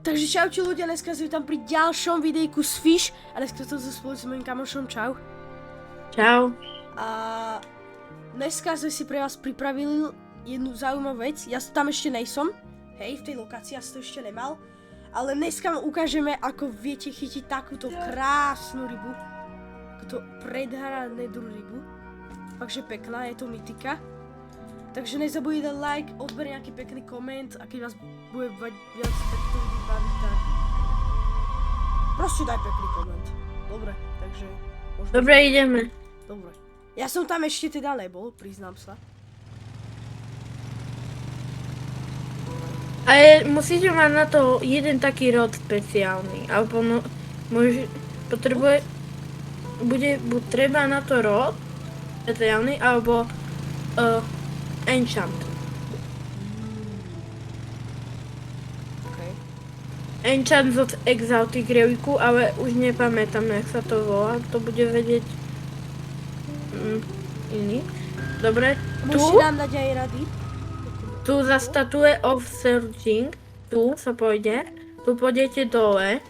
Takže čaute ľudia, dneska sme tam pri ďalšom videjku z Fish a dneska to spolu s mojím kamošom, čau. Čau. A dneska sme si pre vás pripravili jednu zaujímavú vec, ja tam ešte nejsom, hej, v tej lokácii, ja som to ešte nemal, ale dneska vám ukážeme, ako viete chytiť takúto krásnu rybu, takúto predhranedú rybu, takže pekná, je to mytika. Takže nezabudnite like, odber nejaký pekný koment a keď vás bude viac takto vidieť baviť, tak proste daj pekný koment. Dobre, takže možno... Dobre, ideme. Dobre. Ja som tam ešte teda nebol, priznám sa. Ale musíte mať na to jeden taký rod špeciálny, alebo bude buď treba na to rod špeciálny, alebo enchant. Okay. Enchant od Exotic Reliku, ale už nepamätám, jak sa to volá. To bude vedieť iný. Dobre, Môžete nám dať aj rady? tu za statue of Searching, tu sa pôjde, tu pôjdete dole.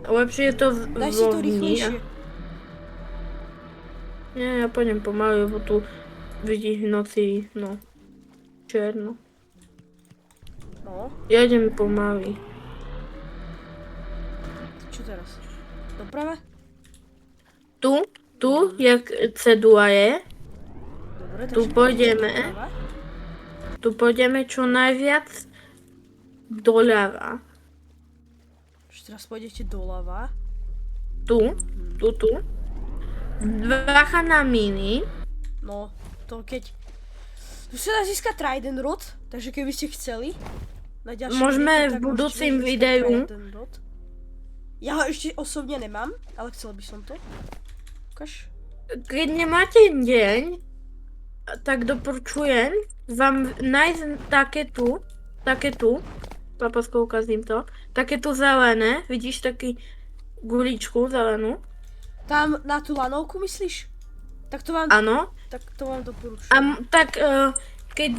Lepšie je to Daj si to rýchlejšie. Nie, ja pôjdem pomaly, lebo tu vidíš v noci, no, černo. No. Ja idem pomaly. Čo teraz? Doprava? Tu, jak cedula je, Dobre, tu pôjdeme. doprava. Tu pôjdeme čo najviac doľava. Už teraz pôjdete doľava. Tu. Dvacha na mini. No, to keď... Tu sa dá získať Trident Rod, takže keby ste chceli na ďalšie Môžeme videjko, v tak budúcim môžete získať videu. Trident Rod. Ja ho ešte osobne nemám, ale chcel by som to. Ukáž. Keď nemáte deň, tak doporučujem vám nájsť také tu, papasko ukazím to, také tu zelené, vidíš taký guličku zelenú? Tam na tú lanovku myslíš? Tak to vám, Áno. tak to vám doporučujem. Keď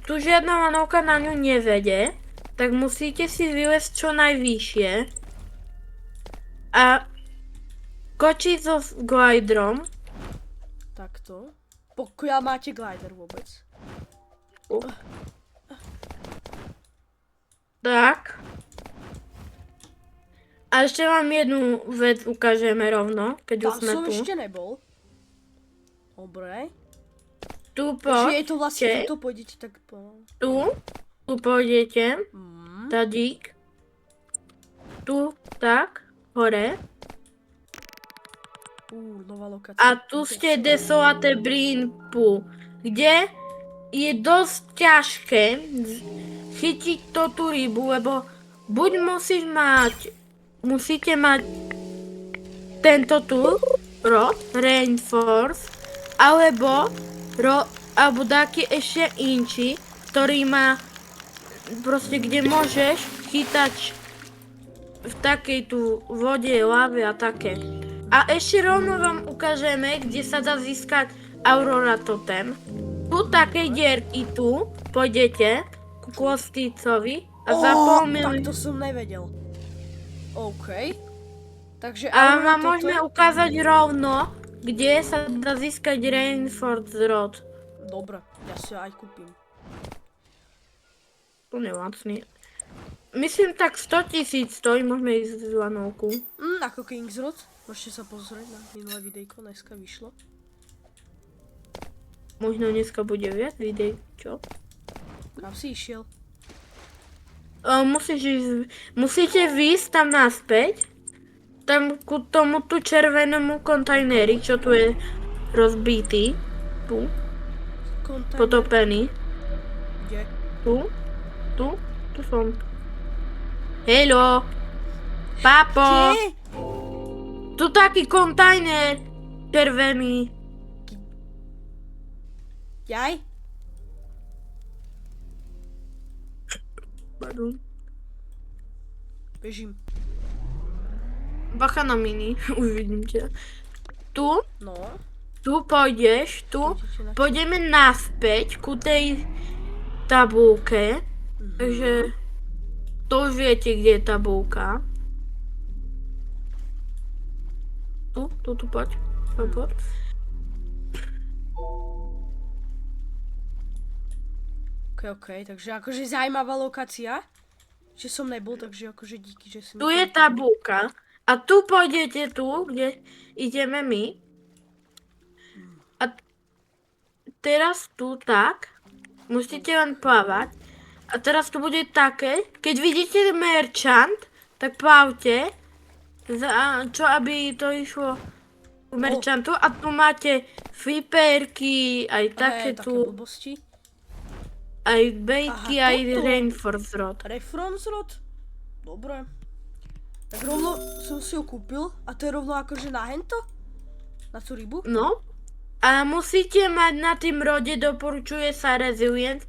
tu žiadna lanovka na ňu nevede, tak musíte si vylezť čo najvyššie a skočiť so gliderom. Takto. Pokiaľ máte glider vôbec. Tak. A ešte vám jednu vec ukážeme rovno, keď už Tam sme som tu. ešte nebol. Dobre. Tu Takže je to poďte, vlastne, tuto pôjdete tak po... tu pôjdete, tadík. Tu, tak, hore. Nová lokácia. A tu ste Desolate Brimpool, kde je dosť ťažké chytiť tú rybu, lebo buď musíte mať tento tu, rod, Rainforce, alebo taký ešte inči, ktorý má proste, kde môžeš chytať v takej tu vode, lave a také. A ešte rovno vám ukážeme, kde sa dá získať Aurora Totem. Tu také dierky tu pôjdete ku Klostícovi a za pol Tak to som nevedel. OK. Takže a vám môžeme ukázať rovno, kde sa dá získať Rainforce Rod. Dobre, ja si ho aj kúpim. To nelacný. Myslím tak 100 000 stojí, môžeme ísť z lanovku. Ako King's Rod. Môžete sa pozrieť na minulé videjko, dneska vyšlo. Možno dneska bude viac videí, čo? Kam si išiel? Musíte výjsť tam naspäť. Tam ku tomu tu červenému kontajneri, čo tu je rozbitý. Tu. Potopený. Kde? Tu som. Hello. Papo. Kde? Tu taký kontajner červený. Jaj? Pardon. Bežím. Bacha na mini, už vidím ťa. Tu No. pôjdeš, pôjdeme naspäť ku tej tabulke. Takže To už viete, kde je tabulka. Tu, poď. Poď. OK, takže akože zaujímavá lokácia. Že som nebol, takže akože díky, že si mi Tu je to tabulka. A tu pôjdete tu, kde ideme my. A teraz tu tak. Musíte len plávať. A teraz tu bude také. Keď vidíte merchant, tak plavte. Čo aby to išlo k merchantu. A tu máte flipperky, aj také také tu. blbosti. Aj bejky, Aha, aj toto. Rainforest Rod. Reference rod? Dobre. Tak rovno som si ho kúpil a to je rovno akože na hento? Na tú rybu? No. A musíte mať na tým rode, doporučuje sa Resilience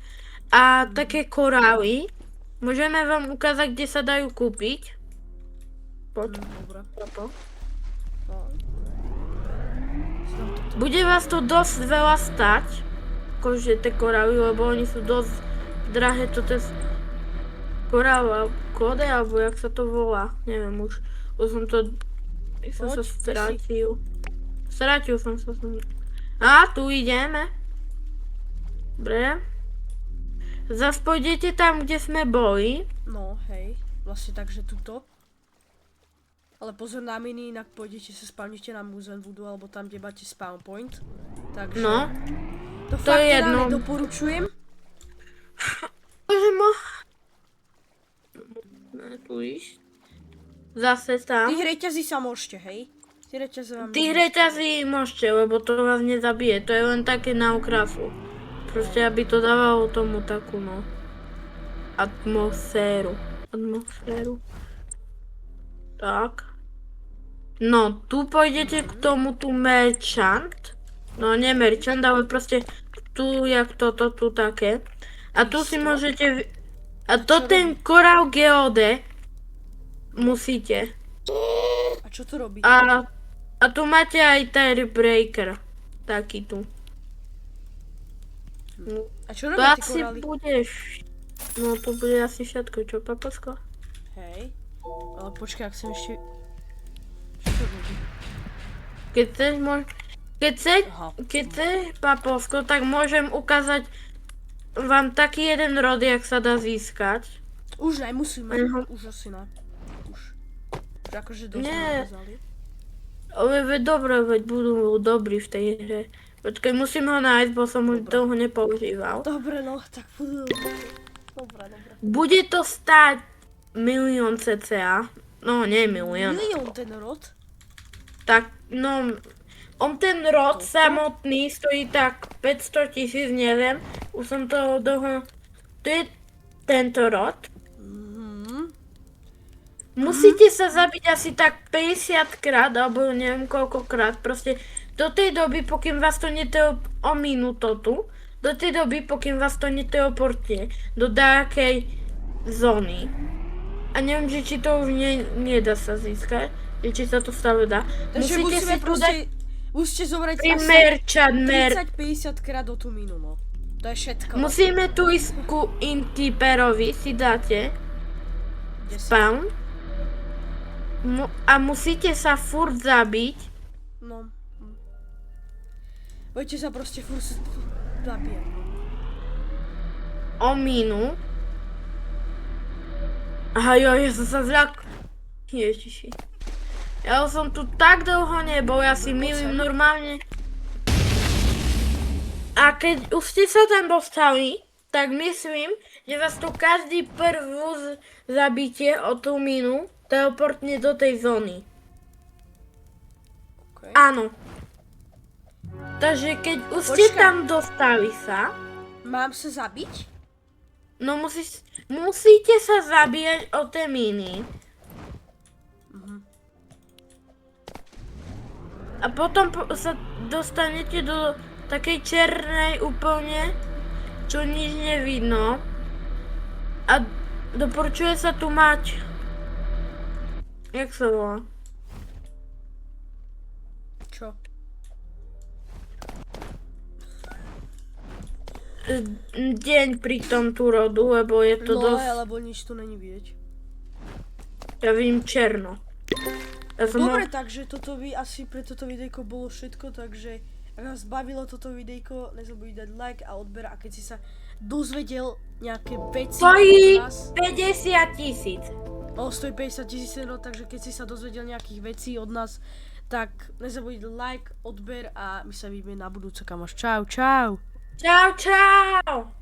a také korály. Môžeme vám ukázať, kde sa dajú kúpiť. Poď. Dobre. Toto. No. Bude vás to dosť veľa stať. Akože tie korály, lebo oni sú dosť drahé. Toto je korál kóde, alebo jak sa to volá. Neviem už. Už som to... som sa strátil. Strátil som sa. A tu ideme. Dobre. Zas pôjdete tam, kde sme boli. No, hej. Vlastne takže tuto. Ale pozor na mini, inak pôjdete sa spavnite na Muzen Voodoo, alebo tam, kde máte spawn point. Takže... No. To To fakt je teda jedno. nedoporučujem. Môžeme... Tu ísť. Zase tam. Tých reťazí sa môžete, hej? Tie reťaze vám... Tých reťazí môžete, lebo to vás nezabije. To je len také na okrasu. Proste, aby to dávalo tomu takú, no... Atmosféru. Tak. No, tu pôjdete k tomu tu merchant. No, nie merchant, ale proste tu, jak toto, tu také. A tu si môžete... A to ten korál geode musíte. A čo to robí? A tu máte aj tiebreaker. Taký tu. A čo To robia tie asi korály? budeš... No, to bude asi všetko, čo, papasko? Hej. Ale počkaj, ak som ešte... Čo to robí? Keď chceš, Aha. keď chceš, papovsko, tak môžem ukázať vám taký jeden rod, jak sa dá získať. Už nemusíme. Mhm. Už asi ne. Už. Už akože dosť Nie. ukázali. Ale veď dobre, veď budú dobrí v tej hre. Počkaj, musím ho nájsť, bo som už dlho nepoužíval. Dobre, no, tak budú... Dobre. Bude to stáť 1 000 000 cca. No, nie 1 000 000. Milión ten rod? Tak, no... On ten rod samotný stojí tak 500 000, neviem. Už som toho dlho... To je tento rod. Musíte sa zabiť asi tak 50 krát, alebo neviem koľkokrát. Proste do tej doby, pokým vás to o minútu tu, do tej doby, pokým vás to neteleportuje do nejakej zóny. A neviem, že či to už nedá sa získať, že či sa to stále dá. Takže musíme proste... Musíte zobrať asi 30-50 krát do tú minu, no. To je všetko. Musíme tu ísť ku Intiperovi, si dáte Kde si? spawn. A musíte sa furt zabiť. No. Budete sa proste furt zabíjať. O minu. Aha, jo, ja som sa zľak... Ježiši. Ja som tu tak dlho nebol, ja si milím normálne. A keď už ste sa tam dostali, tak myslím, že vás tu každý prvú zabitie o tú minu teleportne do tej zóny. Okay. Áno. Takže keď už ste Počkaj. tam dostali sa, Mám sa zabiť? no musíte sa zabíjať o tie miny. A potom sa dostanete do takej černej úplne, čo nič nevidno. A doporučuje sa tu mať... Jak sa volá? Čo? Deň pri tom tu rodu, lebo je to No, dosť... lebo nič tu není vidieť. Ja vidím černo. Ja som Dobre, takže toto by asi pre toto videjko bolo všetko, takže ak vás bavilo toto videjko, nezabudni dať like a odber a keď si sa dozvedel nejaké veci Stojí od nás, 50 000. stojí 50 000 €, takže keď si sa dozvedel nejakých vecí od nás, tak nezabudni dať like, odber a my sa vidíme na budúce, kamoš. Čau, čau. Čau, čau.